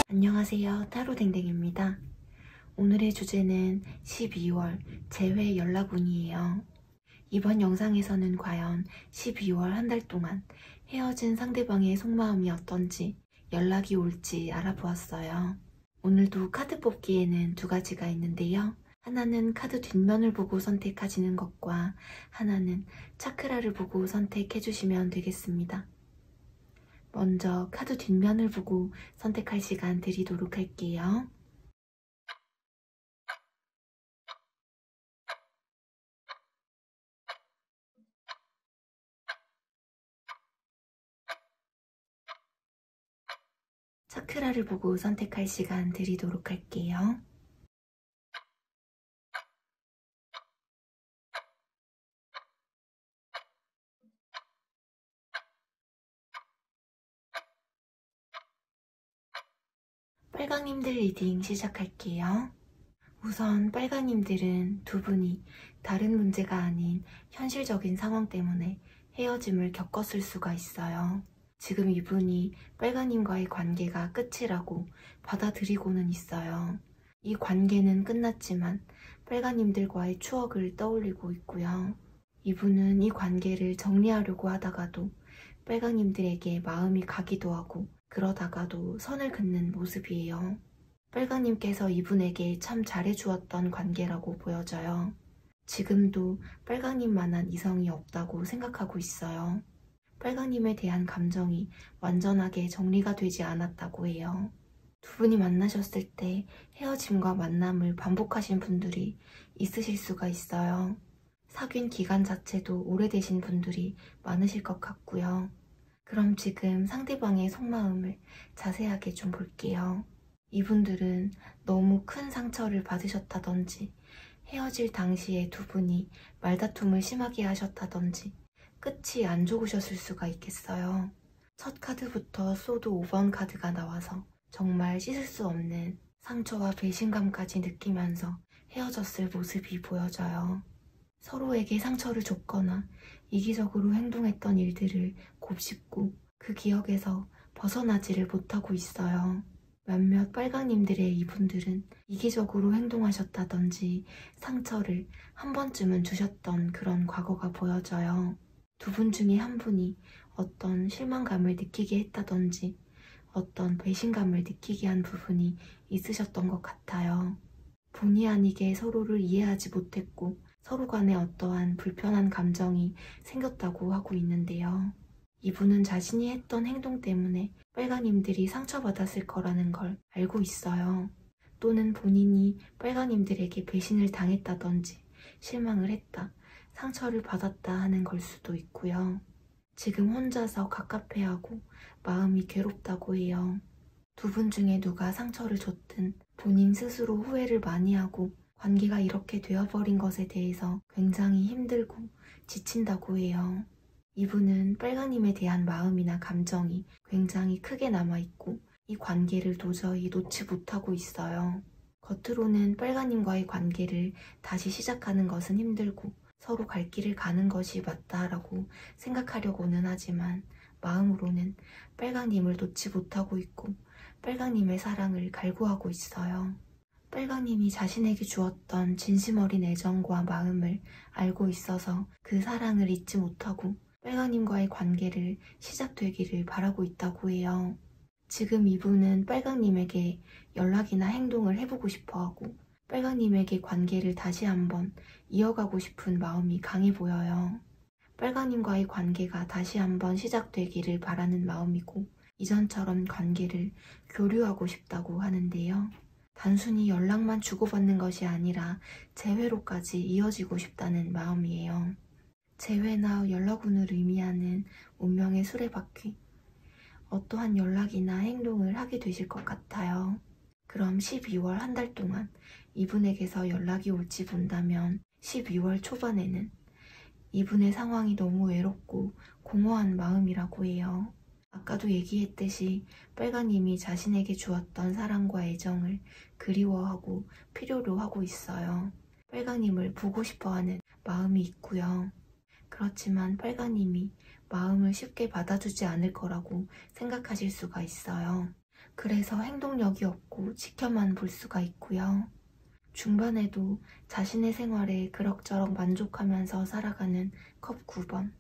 안녕하세요, 타로댕댕입니다. 오늘의 주제는 12월 재회 연락운이에요. 이번 영상에서는 과연 12월 한 달 동안 헤어진 상대방의 속마음이 어떤지, 연락이 올지 알아보았어요. 오늘도 카드 뽑기에는 두 가지가 있는데요. 하나는 카드 뒷면을 보고 선택하시는 것과 하나는 차크라를 보고 선택해주시면 되겠습니다. 먼저 카드 뒷면을 보고 선택할 시간 드리도록 할게요. 차크라를 보고 선택할 시간 드리도록 할게요. 빨강님들 리딩 시작할게요. 우선 빨강님들은 두 분이 다른 문제가 아닌 현실적인 상황 때문에 헤어짐을 겪었을 수가 있어요. 지금 이분이 빨강님과의 관계가 끝이라고 받아들이고는 있어요. 이 관계는 끝났지만 빨강님들과의 추억을 떠올리고 있고요. 이분은 이 관계를 정리하려고 하다가도 빨강님들에게 마음이 가기도 하고 그러다가도 선을 긋는 모습이에요. 빨강님께서 이분에게 참 잘해주었던 관계라고 보여져요. 지금도 빨강님만한 이성이 없다고 생각하고 있어요. 빨강님에 대한 감정이 완전하게 정리가 되지 않았다고 해요. 두 분이 만나셨을 때 헤어짐과 만남을 반복하신 분들이 있으실 수가 있어요. 사귄 기간 자체도 오래되신 분들이 많으실 것 같고요. 그럼 지금 상대방의 속마음을 자세하게 좀 볼게요. 이분들은 너무 큰 상처를 받으셨다든지 헤어질 당시에 두 분이 말다툼을 심하게 하셨다든지 끝이 안 좋으셨을 수가 있겠어요. 첫 카드부터 소드 5번 카드가 나와서 정말 씻을 수 없는 상처와 배신감까지 느끼면서 헤어졌을 모습이 보여져요. 서로에게 상처를 줬거나 이기적으로 행동했던 일들을 곱씹고 그 기억에서 벗어나지를 못하고 있어요. 몇몇 빨강님들의 이분들은 이기적으로 행동하셨다든지 상처를 한 번쯤은 주셨던 그런 과거가 보여져요. 두 분 중에 한 분이 어떤 실망감을 느끼게 했다든지 어떤 배신감을 느끼게 한 부분이 있으셨던 것 같아요. 본의 아니게 서로를 이해하지 못했고 서로 간에 어떠한 불편한 감정이 생겼다고 하고 있는데요. 이분은 자신이 했던 행동 때문에 빨강님들이 상처받았을 거라는 걸 알고 있어요. 또는 본인이 빨강님들에게 배신을 당했다든지 실망을 했다, 상처를 받았다 하는 걸 수도 있고요. 지금 혼자서 갑갑해하고 마음이 괴롭다고 해요. 두 분 중에 누가 상처를 줬든 본인 스스로 후회를 많이 하고 관계가 이렇게 되어버린 것에 대해서 굉장히 힘들고 지친다고 해요. 이분은 빨강님에 대한 마음이나 감정이 굉장히 크게 남아있고 이 관계를 도저히 놓지 못하고 있어요. 겉으로는 빨강님과의 관계를 다시 시작하는 것은 힘들고 서로 갈 길을 가는 것이 맞다라고 생각하려고는 하지만 마음으로는 빨강님을 놓지 못하고 있고 빨강님의 사랑을 갈구하고 있어요. 빨강님이 자신에게 주었던 진심 어린 애정과 마음을 알고 있어서 그 사랑을 잊지 못하고 빨강님과의 관계를 시작되기를 바라고 있다고 해요. 지금 이분은 빨강님에게 연락이나 행동을 해보고 싶어하고 빨강님에게 관계를 다시 한번 이어가고 싶은 마음이 강해 보여요. 빨강님과의 관계가 다시 한번 시작되기를 바라는 마음이고 이전처럼 관계를 교류하고 싶다고 하는데요. 단순히 연락만 주고받는 것이 아니라 재회로까지 이어지고 싶다는 마음이에요. 재회나 연락운을 의미하는 운명의 수레바퀴, 어떠한 연락이나 행동을 하게 되실 것 같아요. 그럼 12월 한 달 동안 이분에게서 연락이 올지 본다면 12월 초반에는 이분의 상황이 너무 외롭고 공허한 마음이라고 해요. 아까도 얘기했듯이 빨강님이 자신에게 주었던 사랑과 애정을 그리워하고 필요로 하고 있어요. 빨강님을 보고 싶어하는 마음이 있고요. 그렇지만 빨강님이 마음을 쉽게 받아주지 않을 거라고 생각하실 수가 있어요. 그래서 행동력이 없고 지켜만 볼 수가 있고요. 중반에도 자신의 생활에 그럭저럭 만족하면서 살아가는 컵 9번.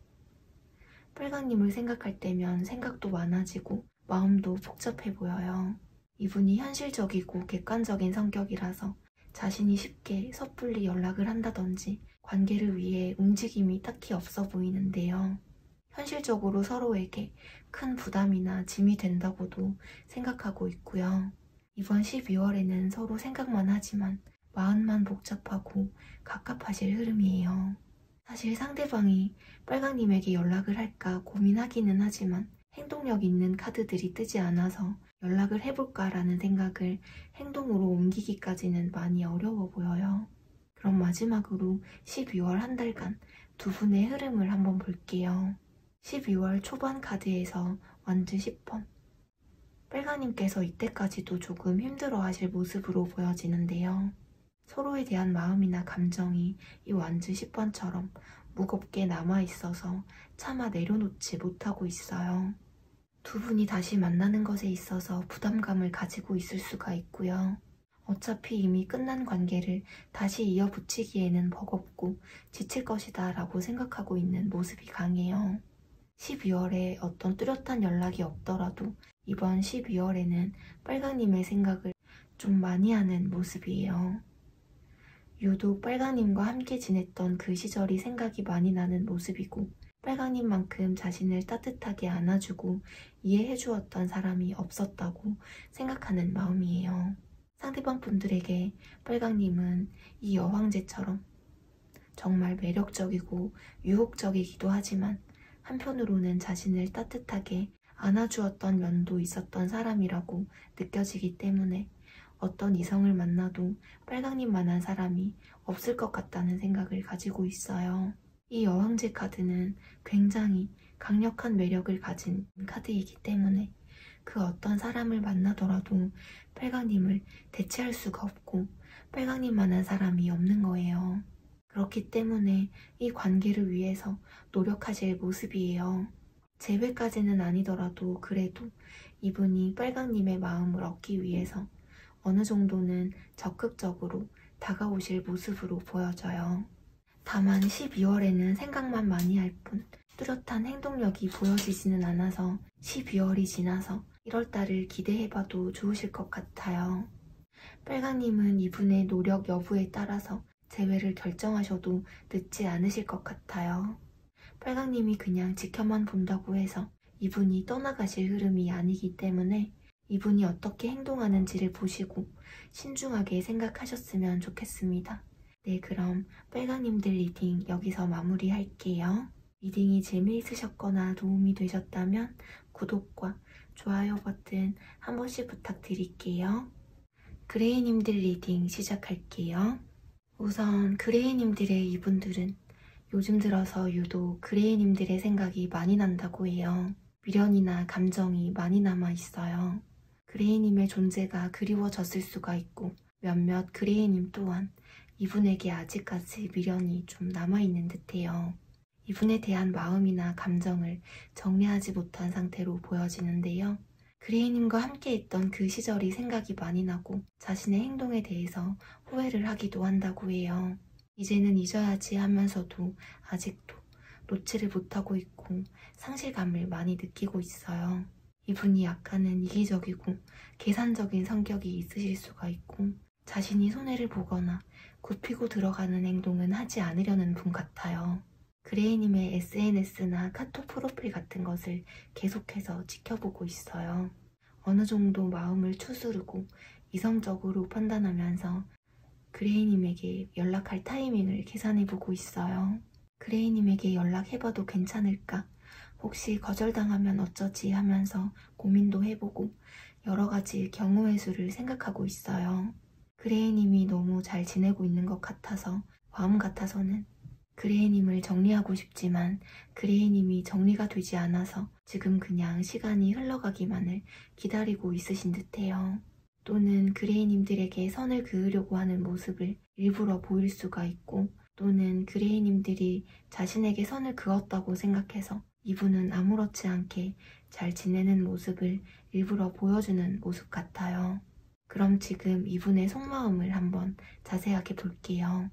빨강님을 생각할 때면 생각도 많아지고 마음도 복잡해 보여요. 이분이 현실적이고 객관적인 성격이라서 자신이 쉽게 섣불리 연락을 한다든지 관계를 위해 움직임이 딱히 없어 보이는데요. 현실적으로 서로에게 큰 부담이나 짐이 된다고도 생각하고 있고요. 이번 12월에는 서로 생각만 하지만 마음만 복잡하고 갑갑하실 흐름이에요. 사실 상대방이 빨강님에게 연락을 할까 고민하기는 하지만 행동력 있는 카드들이 뜨지 않아서 연락을 해볼까라는 생각을 행동으로 옮기기까지는 많이 어려워 보여요. 그럼 마지막으로 12월 한 달간 두 분의 흐름을 한번 볼게요. 12월 초반 카드에서 완주 10번. 빨강님께서 이때까지도 조금 힘들어하실 모습으로 보여지는데요. 서로에 대한 마음이나 감정이 이 완주 10번처럼 무겁게 남아있어서 차마 내려놓지 못하고 있어요. 두 분이 다시 만나는 것에 있어서 부담감을 가지고 있을 수가 있고요. 어차피 이미 끝난 관계를 다시 이어붙이기에는 버겁고 지칠 것이다 라고 생각하고 있는 모습이 강해요. 12월에 어떤 뚜렷한 연락이 없더라도 이번 12월에는 빨강님의 생각을 좀 많이 하는 모습이에요. 유독 빨강님과 함께 지냈던 그 시절이 생각이 많이 나는 모습이고 빨강님만큼 자신을 따뜻하게 안아주고 이해해주었던 사람이 없었다고 생각하는 마음이에요. 상대방 분들에게 빨강님은 이 여황제처럼 정말 매력적이고 유혹적이기도 하지만 한편으로는 자신을 따뜻하게 안아주었던 면도 있었던 사람이라고 느껴지기 때문에 어떤 이성을 만나도 빨강님만한 사람이 없을 것 같다는 생각을 가지고 있어요. 이 여왕제 카드는 굉장히 강력한 매력을 가진 카드이기 때문에 그 어떤 사람을 만나더라도 빨강님을 대체할 수가 없고 빨강님만한 사람이 없는 거예요. 그렇기 때문에 이 관계를 위해서 노력하실 모습이에요. 재회까지는 아니더라도 그래도 이분이 빨강님의 마음을 얻기 위해서 어느 정도는 적극적으로 다가오실 모습으로 보여져요. 다만 12월에는 생각만 많이 할 뿐 뚜렷한 행동력이 보여지지는 않아서 12월이 지나서 1월달을 기대해봐도 좋으실 것 같아요. 빨강님은 이분의 노력 여부에 따라서 재회를 결정하셔도 늦지 않으실 것 같아요. 빨강님이 그냥 지켜만 본다고 해서 이분이 떠나가실 흐름이 아니기 때문에 이분이 어떻게 행동하는지를 보시고 신중하게 생각하셨으면 좋겠습니다. 네, 그럼 빨강님들 리딩 여기서 마무리할게요. 리딩이 재미있으셨거나 도움이 되셨다면 구독과 좋아요 버튼 한 번씩 부탁드릴게요. 그레이님들 리딩 시작할게요. 우선 그레이님들의 이분들은 요즘 들어서 유독 그레이님들의 생각이 많이 난다고 해요. 미련이나 감정이 많이 남아있어요. 그레이님의 존재가 그리워졌을 수가 있고 몇몇 그레이님 또한 이분에게 아직까지 미련이 좀 남아있는 듯해요. 이분에 대한 마음이나 감정을 정리하지 못한 상태로 보여지는데요. 그레이님과 함께 있던 그 시절이 생각이 많이 나고 자신의 행동에 대해서 후회를 하기도 한다고 해요. 이제는 잊어야지 하면서도 아직도 놓지를 못하고 있고 상실감을 많이 느끼고 있어요. 이분이 약간은 이기적이고 계산적인 성격이 있으실 수가 있고 자신이 손해를 보거나 굽히고 들어가는 행동은 하지 않으려는 분 같아요. 그레이님의 SNS나 카톡 프로필 같은 것을 계속해서 지켜보고 있어요. 어느 정도 마음을 추스르고 이성적으로 판단하면서 그레이님에게 연락할 타이밍을 계산해보고 있어요. 그레이님에게 연락해봐도 괜찮을까? 혹시 거절당하면 어쩌지 하면서 고민도 해보고 여러가지 경우의 수를 생각하고 있어요. 그레이님이 너무 잘 지내고 있는 것 같아서 마음 같아서는 그레이님을 정리하고 싶지만 그레이님이 정리가 되지 않아서 지금 그냥 시간이 흘러가기만을 기다리고 있으신 듯해요. 또는 그레이님들에게 선을 그으려고 하는 모습을 일부러 보일 수가 있고, 또는 그레이님들이 자신에게 선을 그었다고 생각해서 이분은 아무렇지 않게 잘 지내는 모습을 일부러 보여주는 모습 같아요. 그럼 지금 이분의 속마음을 한번 자세하게 볼게요.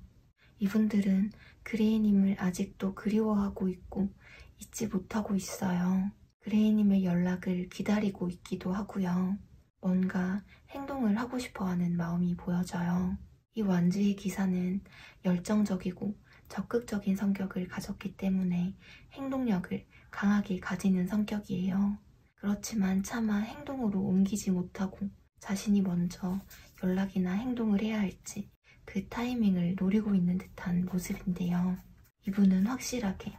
이분들은 그레이님을 아직도 그리워하고 있고 잊지 못하고 있어요. 그레이님의 연락을 기다리고 있기도 하고요. 뭔가 행동을 하고 싶어하는 마음이 보여져요. 이 완주의 기사는 열정적이고 적극적인 성격을 가졌기 때문에 행동력을 강하게 가지는 성격이에요. 그렇지만 차마 행동으로 옮기지 못하고 자신이 먼저 연락이나 행동을 해야 할지 그 타이밍을 노리고 있는 듯한 모습인데요. 이분은 확실하게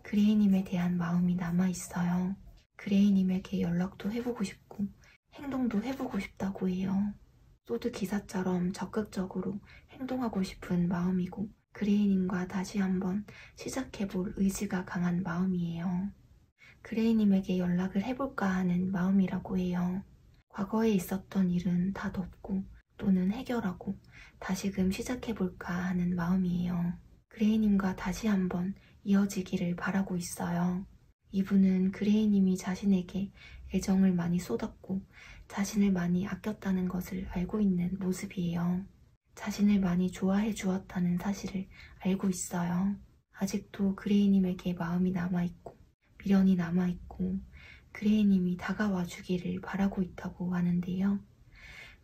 그레이님에 대한 마음이 남아있어요. 그레이님에게 연락도 해보고 싶고 행동도 해보고 싶다고 해요. 소드 기사처럼 적극적으로 행동하고 싶은 마음이고 그레이님과 다시 한번 시작해볼 의지가 강한 마음이에요. 그레이님에게 연락을 해볼까 하는 마음이라고 해요. 과거에 있었던 일은 다 덮고 또는 해결하고 다시금 시작해볼까 하는 마음이에요. 그레이님과 다시 한번 이어지기를 바라고 있어요. 이분은 그레이님이 자신에게 애정을 많이 쏟았고 자신을 많이 아꼈다는 것을 알고 있는 모습이에요. 자신을 많이 좋아해 주었다는 사실을 알고 있어요. 아직도 그레이님에게 마음이 남아있고 미련이 남아있고 그레이님이 다가와 주기를 바라고 있다고 하는데요.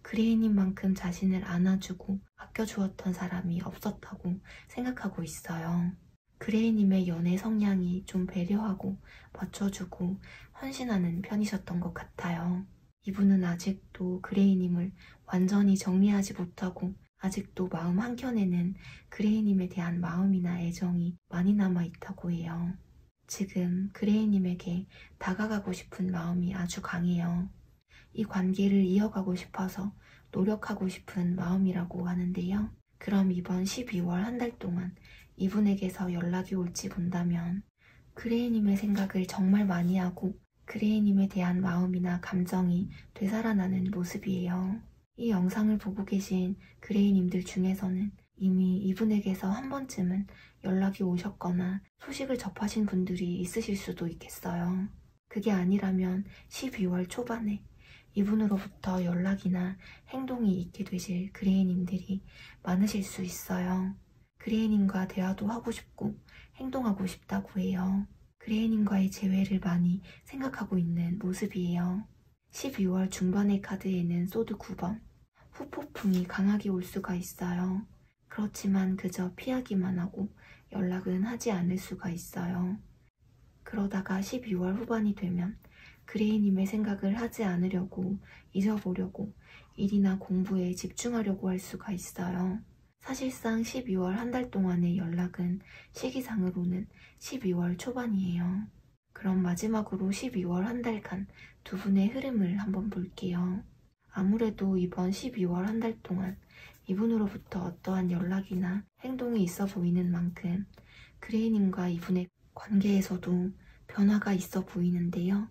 그레이님만큼 자신을 안아주고 아껴주었던 사람이 없었다고 생각하고 있어요. 그레이님의 연애 성향이 좀 배려하고 맞춰주고 헌신하는 편이셨던 것 같아요. 이분은 아직도 그레이님을 완전히 정리하지 못하고 아직도 마음 한켠에는 그레이님에 대한 마음이나 애정이 많이 남아있다고 해요. 지금 그레이님에게 다가가고 싶은 마음이 아주 강해요. 이 관계를 이어가고 싶어서 노력하고 싶은 마음이라고 하는데요. 그럼 이번 12월 한 달 동안 이분에게서 연락이 올지 본다면 그레이님의 생각을 정말 많이 하고 그레이님에 대한 마음이나 감정이 되살아나는 모습이에요. 이 영상을 보고 계신 그레이님들 중에서는 이미 이분에게서 한 번쯤은 연락이 오셨거나 소식을 접하신 분들이 있으실 수도 있겠어요. 그게 아니라면 12월 초반에 이분으로부터 연락이나 행동이 있게 되실 그레이님들이 많으실 수 있어요. 그레이님과 대화도 하고 싶고 행동하고 싶다고 해요. 그레이님과의 재회를 많이 생각하고 있는 모습이에요. 12월 중반의 카드에는 소드 9번, 후폭풍이 강하게 올 수가 있어요. 그렇지만 그저 피하기만 하고 연락은 하지 않을 수가 있어요. 그러다가 12월 후반이 되면 그레이님의 생각을 하지 않으려고 잊어보려고 일이나 공부에 집중하려고 할 수가 있어요. 사실상 12월 한 달 동안의 연락은 시기상으로는 12월 초반이에요. 그럼 마지막으로 12월 한 달간 두 분의 흐름을 한번 볼게요. 아무래도 이번 12월 한 달 동안 이분으로부터 어떠한 연락이나 행동이 있어 보이는 만큼 그레이님과 이분의 관계에서도 변화가 있어 보이는데요.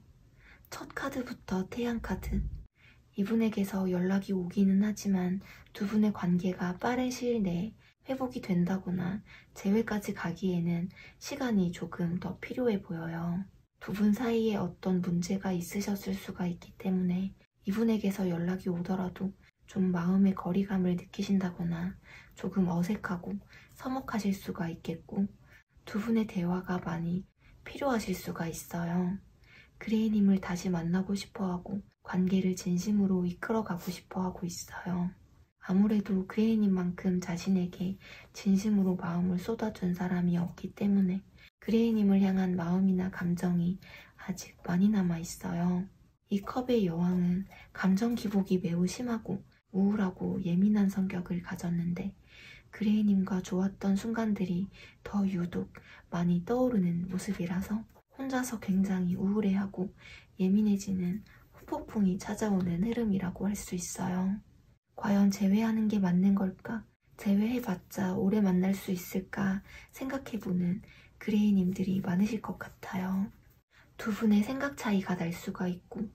첫 카드부터 태양 카드. 이분에게서 연락이 오기는 하지만 두 분의 관계가 빠른 시일 내에 회복이 된다거나 재회까지 가기에는 시간이 조금 더 필요해 보여요. 두 분 사이에 어떤 문제가 있으셨을 수가 있기 때문에 이분에게서 연락이 오더라도 좀 마음의 거리감을 느끼신다거나 조금 어색하고 서먹하실 수가 있겠고 두 분의 대화가 많이 필요하실 수가 있어요. 그레이님을 다시 만나고 싶어하고 관계를 진심으로 이끌어가고 싶어하고 있어요. 아무래도 그레이님만큼 자신에게 진심으로 마음을 쏟아준 사람이 없기 때문에 그레이님을 향한 마음이나 감정이 아직 많이 남아있어요. 이 컵의 여왕은 감정 기복이 매우 심하고 우울하고 예민한 성격을 가졌는데 그레이님과 좋았던 순간들이 더 유독 많이 떠오르는 모습이라서 혼자서 굉장히 우울해하고 예민해지는 후폭풍이 찾아오는 흐름이라고 할 수 있어요. 과연 재회하는 게 맞는 걸까? 재회해봤자 오래 만날 수 있을까 생각해보는 그레이님들이 많으실 것 같아요. 두 분의 생각 차이가 날 수가 있고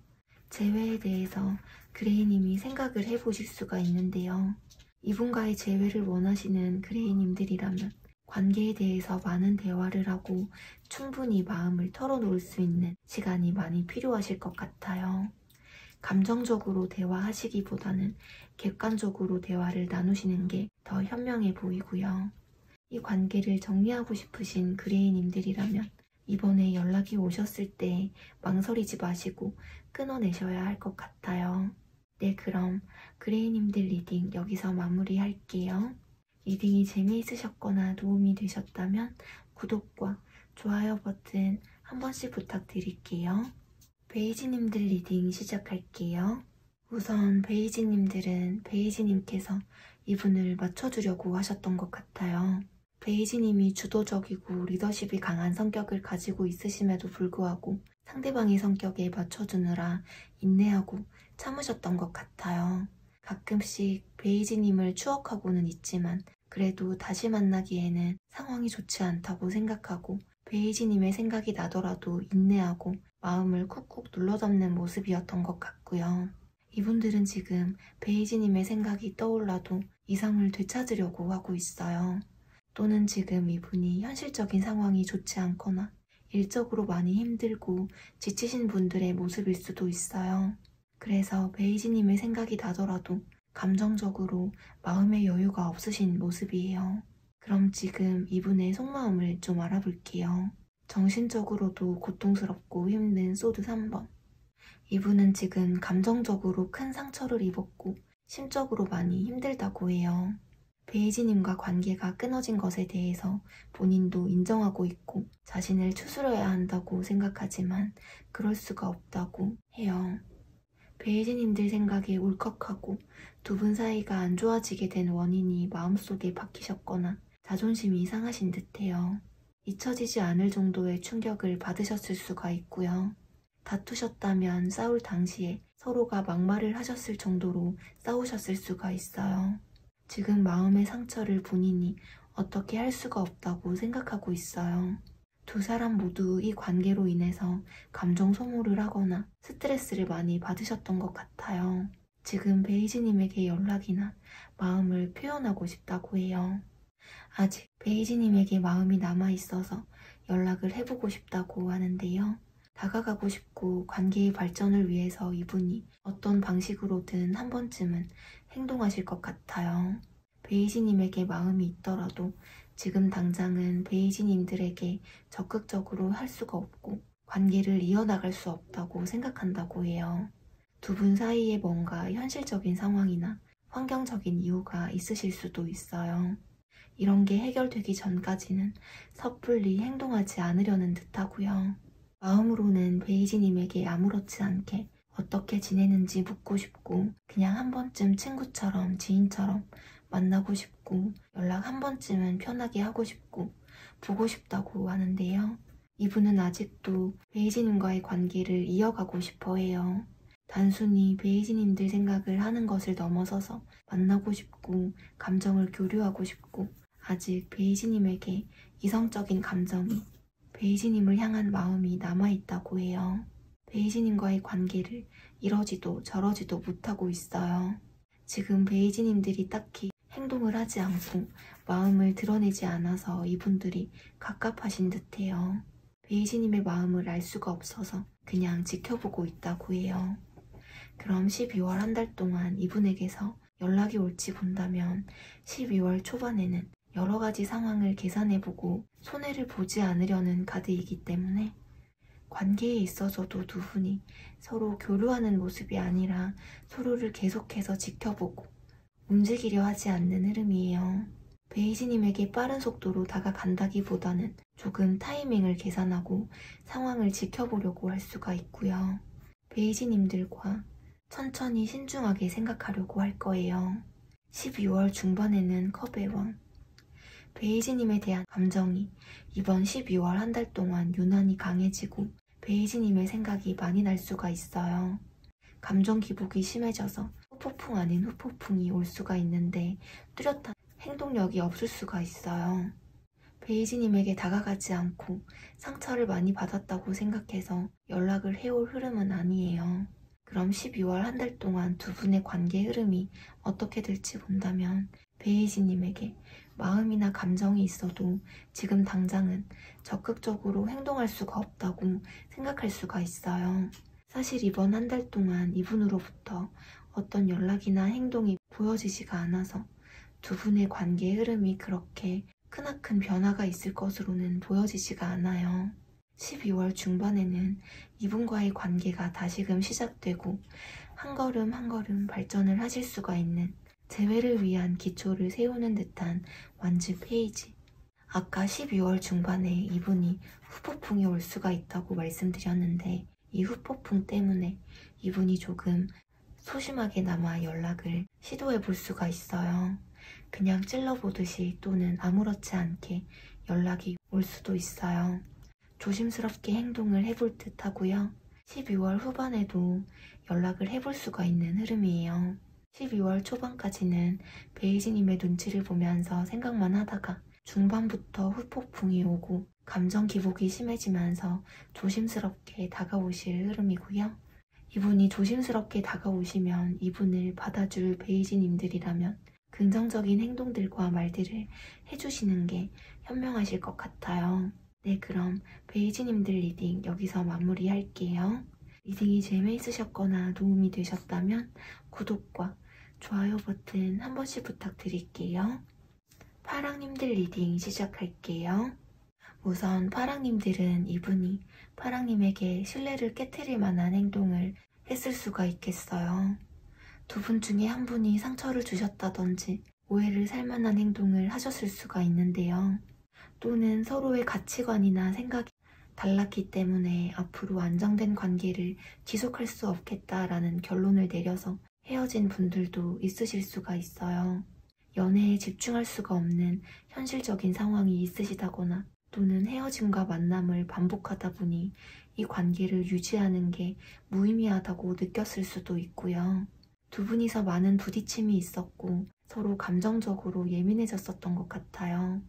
재회에 대해서 그레이님이 생각을 해보실 수가 있는데요. 이분과의 재회를 원하시는 그레이님들이라면 관계에 대해서 많은 대화를 하고 충분히 마음을 털어놓을 수 있는 시간이 많이 필요하실 것 같아요. 감정적으로 대화하시기보다는 객관적으로 대화를 나누시는 게 더 현명해 보이고요. 이 관계를 정리하고 싶으신 그레이님들이라면 이번에 연락이 오셨을 때 망설이지 마시고 끊어내셔야 할 것 같아요. 네, 그럼 그레이님들 리딩 여기서 마무리할게요. 리딩이 재미있으셨거나 도움이 되셨다면 구독과 좋아요 버튼 한 번씩 부탁드릴게요. 베이지님들 리딩 시작할게요. 우선 베이지님들은 베이지님께서 이분을 맞춰주려고 하셨던 것 같아요. 베이지님이 주도적이고 리더십이 강한 성격을 가지고 있으심에도 불구하고 상대방의 성격에 맞춰주느라 인내하고 참으셨던 것 같아요. 가끔씩 베이지님을 추억하고는 있지만 그래도 다시 만나기에는 상황이 좋지 않다고 생각하고 베이지님의 생각이 나더라도 인내하고 마음을 쿡쿡 눌러잡는 모습이었던 것 같고요. 이분들은 지금 베이지님의 생각이 떠올라도 이성을 되찾으려고 하고 있어요. 또는 지금 이분이 현실적인 상황이 좋지 않거나 일적으로 많이 힘들고 지치신 분들의 모습일 수도 있어요. 그래서 베이지님의 생각이 나더라도 감정적으로 마음의 여유가 없으신 모습이에요. 그럼 지금 이분의 속마음을 좀 알아볼게요. 정신적으로도 고통스럽고 힘든 소드 3번. 이분은 지금 감정적으로 큰 상처를 입었고 심적으로 많이 힘들다고 해요. 베이지님과 관계가 끊어진 것에 대해서 본인도 인정하고 있고 자신을 추스려야 한다고 생각하지만 그럴 수가 없다고 해요. 베이지님들 생각에 울컥하고 두 분 사이가 안 좋아지게 된 원인이 마음속에 박히셨거나 자존심이 상하신 듯해요. 잊혀지지 않을 정도의 충격을 받으셨을 수가 있고요. 다투셨다면 싸울 당시에 서로가 막말을 하셨을 정도로 싸우셨을 수가 있어요. 지금 마음의 상처를 본인이 어떻게 할 수가 없다고 생각하고 있어요. 두 사람 모두 이 관계로 인해서 감정 소모를 하거나 스트레스를 많이 받으셨던 것 같아요. 지금 베이지님에게 연락이나 마음을 표현하고 싶다고 해요. 아직 베이지님에게 마음이 남아있어서 연락을 해보고 싶다고 하는데요. 다가가고 싶고 관계의 발전을 위해서 이분이 어떤 방식으로든 한 번쯤은 행동하실 것 같아요. 베이지님에게 마음이 있더라도 지금 당장은 베이지님들에게 적극적으로 할 수가 없고 관계를 이어나갈 수 없다고 생각한다고 해요. 두 분 사이에 뭔가 현실적인 상황이나 환경적인 이유가 있으실 수도 있어요. 이런 게 해결되기 전까지는 섣불리 행동하지 않으려는 듯하고요. 마음으로는 베이지님에게 아무렇지 않게 어떻게 지내는지 묻고 싶고 그냥 한 번쯤 친구처럼 지인처럼 만나고 싶고 연락 한 번쯤은 편하게 하고 싶고 보고 싶다고 하는데요. 이분은 아직도 베이지님과의 관계를 이어가고 싶어 해요. 단순히 베이지님들 생각을 하는 것을 넘어서서 만나고 싶고 감정을 교류하고 싶고 아직 베이지님에게 이성적인 감정이 베이지님을 향한 마음이 남아있다고 해요. 베이지님과의 관계를 이러지도 저러지도 못하고 있어요. 지금 베이지님들이 딱히 행동을 하지 않고 마음을 드러내지 않아서 이분들이 갑갑하신 듯해요. 베이지님의 마음을 알 수가 없어서 그냥 지켜보고 있다고 해요. 그럼 12월 한 달 동안 이분에게서 연락이 올지 본다면 12월 초반에는 여러 가지 상황을 계산해보고 손해를 보지 않으려는 카드이기 때문에 관계에 있어서도 두 분이 서로 교류하는 모습이 아니라 서로를 계속해서 지켜보고 움직이려 하지 않는 흐름이에요. 베이지님에게 빠른 속도로 다가간다기보다는 조금 타이밍을 계산하고 상황을 지켜보려고 할 수가 있고요. 베이지님들과 천천히 신중하게 생각하려고 할 거예요. 12월 중반에는 컵의 왕. 베이지님에 대한 감정이 이번 12월 한 달 동안 유난히 강해지고 베이지님의 생각이 많이 날 수가 있어요. 감정 기복이 심해져서 후폭풍 아닌 후폭풍이 올 수가 있는데 뚜렷한 행동력이 없을 수가 있어요. 베이지님에게 다가가지 않고 상처를 많이 받았다고 생각해서 연락을 해올 흐름은 아니에요. 그럼 12월 한 달 동안 두 분의 관계 흐름이 어떻게 될지 본다면 베이지님에게 마음이나 감정이 있어도 지금 당장은 적극적으로 행동할 수가 없다고 생각할 수가 있어요. 사실 이번 한 달 동안 이분으로부터 어떤 연락이나 행동이 보여지지가 않아서 두 분의 관계 흐름이 그렇게 크나큰 변화가 있을 것으로는 보여지지가 않아요. 12월 중반에는 이분과의 관계가 다시금 시작되고 한 걸음 한 걸음 발전을 하실 수가 있는 재회를 위한 기초를 세우는 듯한 완즈 페이지. 아까 12월 중반에 이분이 후폭풍이 올 수가 있다고 말씀드렸는데 이 후폭풍 때문에 이분이 조금 소심하게나마 연락을 시도해 볼 수가 있어요. 그냥 찔러보듯이 또는 아무렇지 않게 연락이 올 수도 있어요. 조심스럽게 행동을 해볼 듯 하고요. 12월 후반에도 연락을 해볼 수가 있는 흐름이에요. 12월 초반까지는 베이지님의 눈치를 보면서 생각만 하다가 중반부터 후폭풍이 오고 감정 기복이 심해지면서 조심스럽게 다가오실 흐름이고요. 이분이 조심스럽게 다가오시면 이분을 받아줄 베이지님들이라면 긍정적인 행동들과 말들을 해주시는 게 현명하실 것 같아요. 네, 그럼 베이지님들 리딩 여기서 마무리할게요. 리딩이 재미있으셨거나 도움이 되셨다면 구독과 좋아요 버튼 한 번씩 부탁드릴게요. 파랑님들 리딩 시작할게요. 우선 파랑님들은 이분이 파랑님에게 신뢰를 깨트릴 만한 행동을 했을 수가 있겠어요. 두 분 중에 한 분이 상처를 주셨다든지 오해를 살 만한 행동을 하셨을 수가 있는데요. 또는 서로의 가치관이나 생각이 달랐기 때문에 앞으로 안정된 관계를 지속할 수 없겠다라는 결론을 내려서 헤어진 분들도 있으실 수가 있어요. 연애에 집중할 수가 없는 현실적인 상황이 있으시다거나 또는 헤어짐과 만남을 반복하다 보니 이 관계를 유지하는 게 무의미하다고 느꼈을 수도 있고요. 두 분이서 많은 부딪힘이 있었고 서로 감정적으로 예민해졌었던 것 같아요.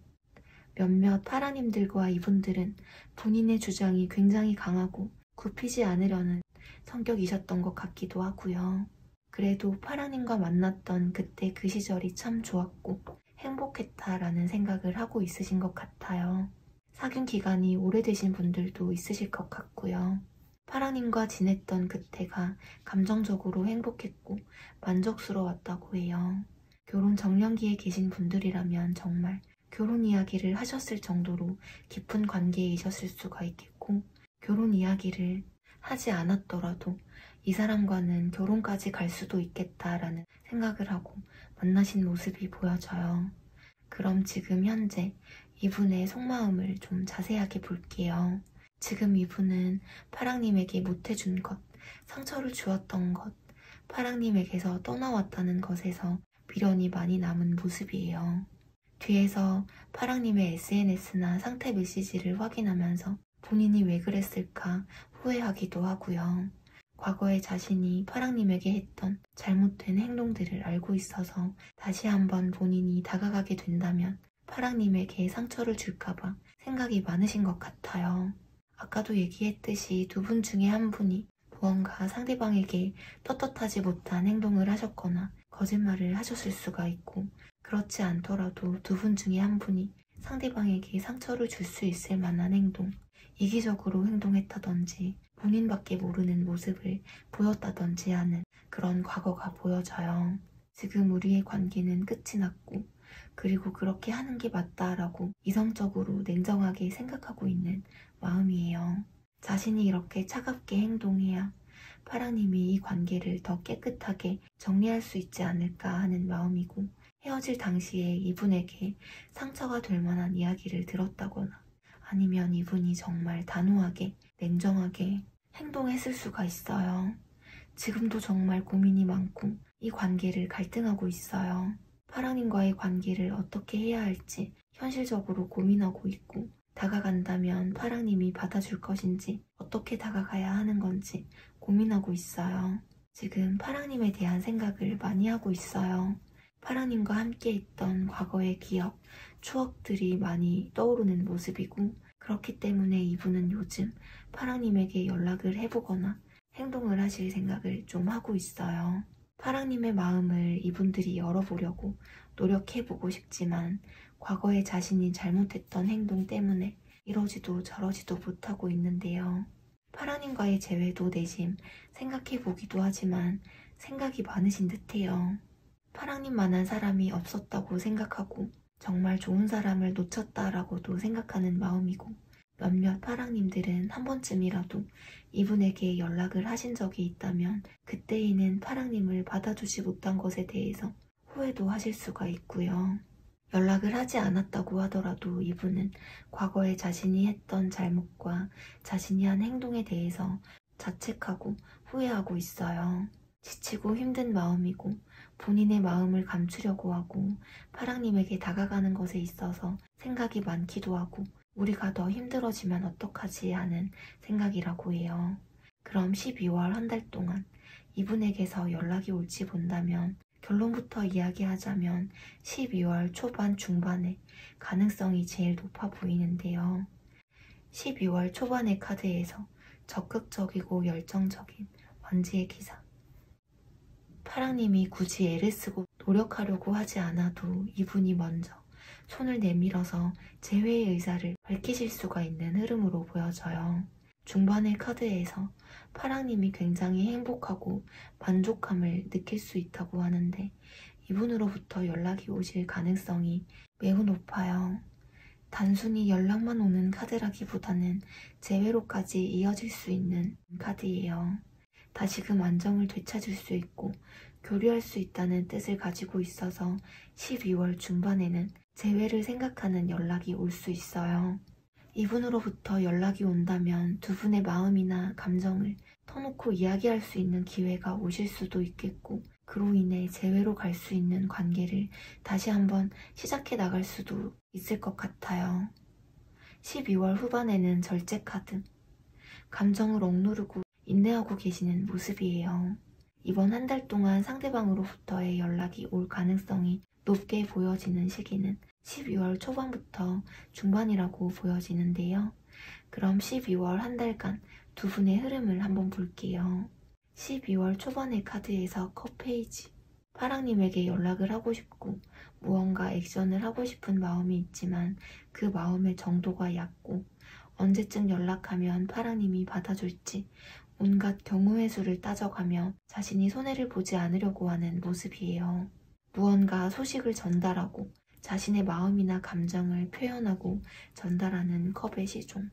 몇몇 파라님들과 이분들은 본인의 주장이 굉장히 강하고 굽히지 않으려는 성격이셨던 것 같기도 하고요. 그래도 파라님과 만났던 그때 그 시절이 참 좋았고 행복했다라는 생각을 하고 있으신 것 같아요. 사귄 기간이 오래되신 분들도 있으실 것 같고요. 파랑님과 지냈던 그때가 감정적으로 행복했고 만족스러웠다고 해요. 결혼 정년기에 계신 분들이라면 정말 결혼 이야기를 하셨을 정도로 깊은 관계이셨을 수가 있겠고 결혼 이야기를 하지 않았더라도 이 사람과는 결혼까지 갈 수도 있겠다라는 생각을 하고 만나신 모습이 보여져요. 그럼 지금 현재 이분의 속마음을 좀 자세하게 볼게요. 지금 이분은 파랑님에게 못해준 것, 상처를 주었던 것, 파랑님에게서 떠나왔다는 것에서 미련이 많이 남은 모습이에요. 뒤에서 파랑님의 SNS나 상태 메시지를 확인하면서 본인이 왜 그랬을까 후회하기도 하고요. 과거에 자신이 파랑님에게 했던 잘못된 행동들을 알고 있어서 다시 한번 본인이 다가가게 된다면 파랑님에게 상처를 줄까봐 생각이 많으신 것 같아요. 아까도 얘기했듯이 두 분 중에 한 분이 무언가 상대방에게 떳떳하지 못한 행동을 하셨거나 거짓말을 하셨을 수가 있고 그렇지 않더라도 두 분 중에 한 분이 상대방에게 상처를 줄 수 있을 만한 행동, 이기적으로 행동했다든지 본인밖에 모르는 모습을 보였다든지 하는 그런 과거가 보여져요. 지금 우리의 관계는 끝이 났고 그리고 그렇게 하는 게 맞다라고 이성적으로 냉정하게 생각하고 있는 마음이에요. 자신이 이렇게 차갑게 행동해야 파랑님이 이 관계를 더 깨끗하게 정리할 수 있지 않을까 하는 마음이고 헤어질 당시에 이분에게 상처가 될 만한 이야기를 들었다거나 아니면 이분이 정말 단호하게 냉정하게 행동했을 수가 있어요. 지금도 정말 고민이 많고 이 관계를 갈등하고 있어요. 파랑님과의 관계를 어떻게 해야 할지 현실적으로 고민하고 있고 다가간다면 파랑님이 받아줄 것인지 어떻게 다가가야 하는 건지 고민하고 있어요. 지금 파랑님에 대한 생각을 많이 하고 있어요. 파랑님과 함께 있던 과거의 기억, 추억들이 많이 떠오르는 모습이고, 그렇기 때문에 이분은 요즘 파랑님에게 연락을 해보거나 행동을 하실 생각을 좀 하고 있어요. 파랑님의 마음을 이분들이 열어보려고 노력해보고 싶지만 과거에 자신이 잘못했던 행동 때문에 이러지도 저러지도 못하고 있는데요. 파랑님과의 재회도 내심 생각해보기도 하지만 생각이 많으신 듯해요. 파랑님만한 사람이 없었다고 생각하고 정말 좋은 사람을 놓쳤다라고도 생각하는 마음이고, 몇몇 파랑님들은 한 번쯤이라도 이분에게 연락을 하신 적이 있다면 그때에는 파랑님을 받아주지 못한 것에 대해서 후회도 하실 수가 있고요. 연락을 하지 않았다고 하더라도 이분은 과거에 자신이 했던 잘못과 자신이 한 행동에 대해서 자책하고 후회하고 있어요. 지치고 힘든 마음이고 본인의 마음을 감추려고 하고 파랑님에게 다가가는 것에 있어서 생각이 많기도 하고 우리가 더 힘들어지면 어떡하지 하는 생각이라고 해요. 그럼 12월 한 달 동안 이분에게서 연락이 올지 본다면 결론부터 이야기하자면 12월 초반 중반에 가능성이 제일 높아 보이는데요. 12월 초반의 카드에서 적극적이고 열정적인 완지의 기사. 파랑님이 굳이 애를 쓰고 노력하려고 하지 않아도 이분이 먼저 손을 내밀어서 재회의 의사를 밝히실 수가 있는 흐름으로 보여져요. 중반의 카드에서 파랑님이 굉장히 행복하고 만족감을 느낄 수 있다고 하는데 이분으로부터 연락이 오실 가능성이 매우 높아요. 단순히 연락만 오는 카드라기보다는 재회로까지 이어질 수 있는 카드예요. 다시금 안정을 되찾을 수 있고 교류할 수 있다는 뜻을 가지고 있어서 12월 중반에는 재회를 생각하는 연락이 올 수 있어요. 이분으로부터 연락이 온다면 두 분의 마음이나 감정을 터놓고 이야기할 수 있는 기회가 오실 수도 있겠고, 그로 인해 재회로 갈 수 있는 관계를 다시 한번 시작해 나갈 수도 있을 것 같아요. 12월 후반에는 절제 카드, 감정을 억누르고 인내하고 계시는 모습이에요. 이번 한 달 동안 상대방으로부터의 연락이 올 가능성이 높게 보여지는 시기는 12월 초반부터 중반이라고 보여지는데요. 그럼 12월 한 달간 두 분의 흐름을 한번 볼게요. 12월 초반의 카드에서 컵 페이지. 파랑님에게 연락을 하고 싶고 무언가 액션을 하고 싶은 마음이 있지만 그 마음의 정도가 얕고 언제쯤 연락하면 파랑님이 받아줄지 온갖 경우의 수를 따져가며 자신이 손해를 보지 않으려고 하는 모습이에요. 무언가 소식을 전달하고 자신의 마음이나 감정을 표현하고 전달하는 컵의 시종.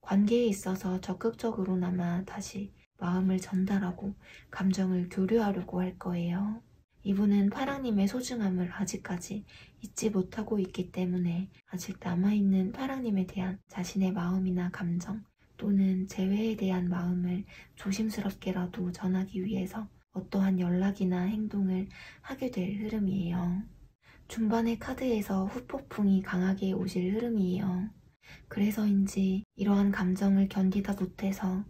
관계에 있어서 적극적으로나마 다시 마음을 전달하고 감정을 교류하려고 할 거예요. 이분은 파랑님의 소중함을 아직까지 잊지 못하고 있기 때문에 아직 남아있는 파랑님에 대한 자신의 마음이나 감정 또는 재회에 대한 마음을 조심스럽게라도 전하기 위해서 어떠한 연락이나 행동을 하게 될 흐름이에요. 중반의 카드에서 후폭풍이 강하게 오실 흐름이에요. 그래서인지 이러한 감정을 견디다 못해서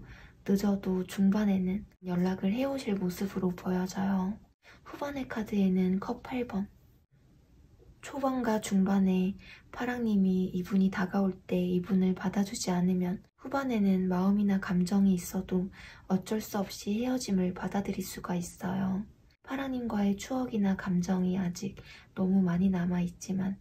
늦어도 중반에는 연락을 해오실 모습으로 보여져요. 후반의 카드에는 컵 8번. 초반과 중반에 파랑님이 이분이 다가올 때 이분을 받아주지 않으면 후반에는 마음이나 감정이 있어도 어쩔 수 없이 헤어짐을 받아들일 수가 있어요. 파랑님과의 추억이나 감정이 아직 너무 많이 남아있지만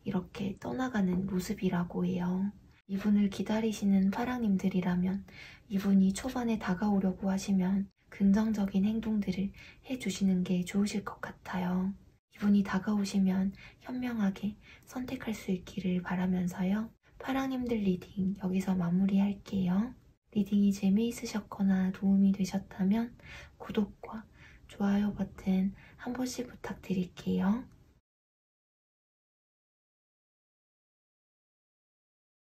이렇게 떠나가는 모습이라고 해요. 이분을 기다리시는 파랑님들이라면 이분이 초반에 다가오려고 하시면 긍정적인 행동들을 해주시는 게 좋으실 것 같아요. 이분이 다가오시면 현명하게 선택할 수 있기를 바라면서요. 파랑님들 리딩 여기서 마무리할게요. 리딩이 재미있으셨거나 도움이 되셨다면 구독과 좋아요 버튼 한 번씩 부탁드릴게요.